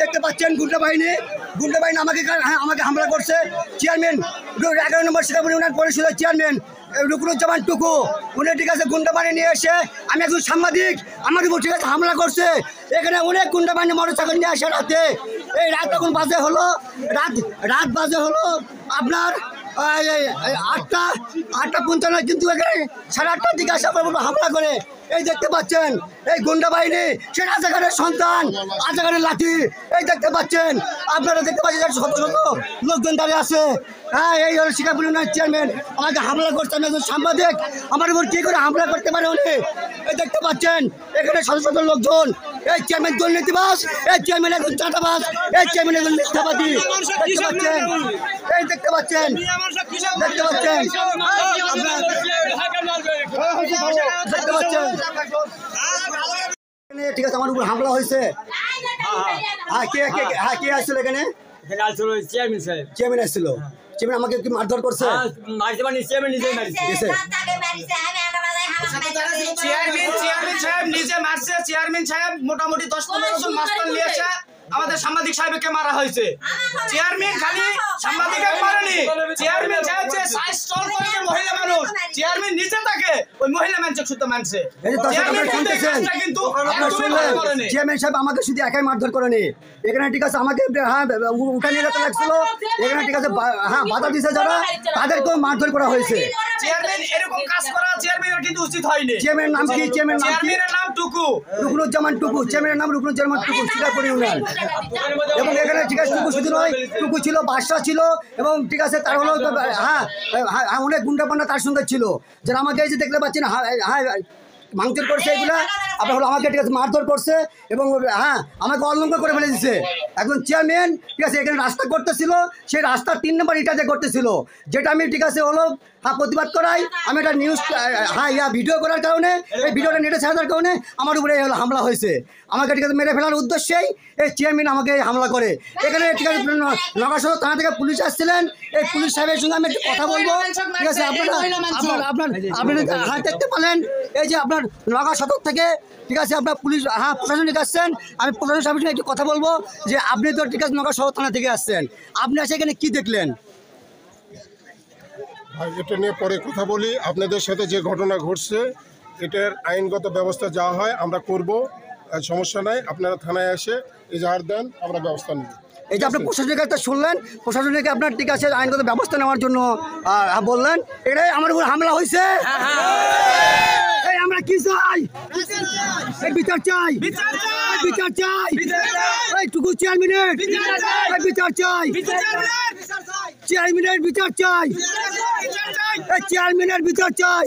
দেখতে পাচ্ছেন গুন্ডা বাহিনী আমাকে হামলা করছে। চেয়ারম্যান 11 নম্বর শিকারপুর ইউনিয়ন পরিষদের চেয়ারম্যান রুকনুজ্জামান টুকু উনি ঠিক আছে গুন্ডা বাহিনী নিয়ে এসে, আমি একজন সাংবাদিক, আমার উপর ঠিক আছে হামলা করছে। এখানে অনেক গুন্ডা বাহিনী মোটরসাইকেল নিয়ে আসে রাতে। এই রাত এখন বাজে হলো রাত বাজে হলো আপনার 8:55, কিন্তু এখানে 8:30 দিকে আসে হামলা করে। এই দেখতে পাচ্ছেন এই গুন্ডা বাহিনী, সে রাজাকারের সন্তান, রাজাকারের লাঠি। এই দেখতে পাচ্ছেন, আপনারা দেখতে পাচ্ছেন শত শত লোকজন দাঁড়িয়ে আছে। হ্যাঁ, এই হলো শিকারপুর ইউনিয়নের চেয়ারম্যান, আমাকে হামলা করছে। আমি একজন সাংবাদিক, আমার উপর কি করে হামলা করতে পারে উনি? এই দেখতে পাচ্ছেন এখানে শত শত লোকজন। এই চেয়ারম্যান দুর্নীতিবাজ, এই চেয়ারম্যান একজন চাঁদাবাজ, এই চেয়ারম্যান একজন মিথ্যাবাদী। দেখতে পাচ্ছেন, এই দেখতে পাচ্ছেন, দেখতে পাচ্ছেন, দেখতে পাচ্ছেন। ঠিক আছে, আমার উপর হামলা হয়েছে। কে আসছিল এখানে? চেয়ারম্যান আসছিল। চেয়ারম্যান আমাকে কি মারধর করছে? চেয়ারম্যান সাহেব মোটামুটি 10-15 জন মাস্টার নিয়েছে, আমাদের সাংবাদিক সাহেবকে মারা হয়েছে। চেয়ারম্যান খালি সাংবাদিককে মারেনি, চেয়ারম্যান সাহেব যে সাইজ স্টল করেছে মহিলা মানুষ, চেয়ারম্যান নিচে থাকে ওই মহিলা মানুষকে শুধু মানছে। কিন্তু চেয়ারম্যান সাহেব আমাকে শুধু একাই মারধর করেনি, এখানে ঠিক আছে আমাকে উঠে নিয়ে যেতে লাগছিল। এখানে ঠিক আছে বাধা দিছে যারা, তাদেরকেও মারধর করা হয়েছে। চেয়ারম্যান এরকম কাজ করা চেয়ারম্যানের কিন্তু উচিত হয়নি। চেয়ারম্যানের নাম কি? চেয়ারম্যানের নাম টুকু, রুকনুজ্জামান টুকু। চেয়ারম্যানের নাম রুকনুজ্জামান টুকু, শিকারপুর ইউনিয়ন। এবং এখানে ঠিক আছে টুকু শুধু নয়, টুকু ছিল, বাদশা ছিল, এবং ঠিক আছে তার হলো অনেক গুন্ডা পান্ডা তার সঙ্গে ছিল, যারা আমাকে এই যে দেখতে পাচ্ছেন ভাঙচুর করছে। এগুলা আপনার হলো আমাকে ঠিক আছে মারধর করছে, এবং আমাকে অলঙ্ঘন করে ফেলে দিচ্ছে। একজন চেয়ারম্যান ঠিক আছে এখানে রাস্তা করতেছিল, সেই রাস্তা 3 নম্বর ইটাতে করতেছিল, যেটা আমি ঠিক আছে হলো প্রতিবাদ করাই। আমি একটা নিউজ ভিডিও করার কারণে, এই ভিডিওটা নেটে ছাড়ার কারণে আমার উপরে হলো হামলা হয়েছে। আমাকে ঠিক আছে মেরে ফেলার উদ্দেশ্যেই এই চেয়ারম্যান আমাকে হামলা করে। এখানে ঠিক আছে নগাসদর থানা থেকে পুলিশ আসছিলেন, এই পুলিশ সাহেবের সঙ্গে আমি একটু কথা বলবো। ঠিক আছে, আপনারা দেখতে পেলেন এই যে আপনার নগাসদর থেকে ঠিক আছে আপনার পুলিশ প্রশাসনিক আসছেন। আমি প্রশাসন সাহেবের সঙ্গে একটু কথা বলবো যে আপনি তো ঠিক আছে নগাসদর থানা থেকে আসছেন, আপনি এসে এখানে কি দেখলেন? এটা নিয়ে পরে কথা বলি। আপনাদের সাথে যে ঘটনা ঘটছে এটার আইনগত ব্যবস্থা যা হয় আমরা করব, সমস্যা নাই। আপনারা থানায় এসে এজাহার দেন, আমরা ব্যবস্থা নেব। এই যে আপনি প্রশাসনিক কাছে শুনলেন, প্রশাসনিক আপনার ঠিক আছে আইনগত ব্যবস্থা নেওয়ার জন্য বললেন। এটাই আমার উপর হামলা হয়েছে। এই আমরা কি চাই? বিচার চাই, বিচার চাই। এই টুকু চেয়ারম্যানের বিচার চাই, চেয়ারম্যানের বিচার চাই, চেয়ারম্যানের বিচার চাই।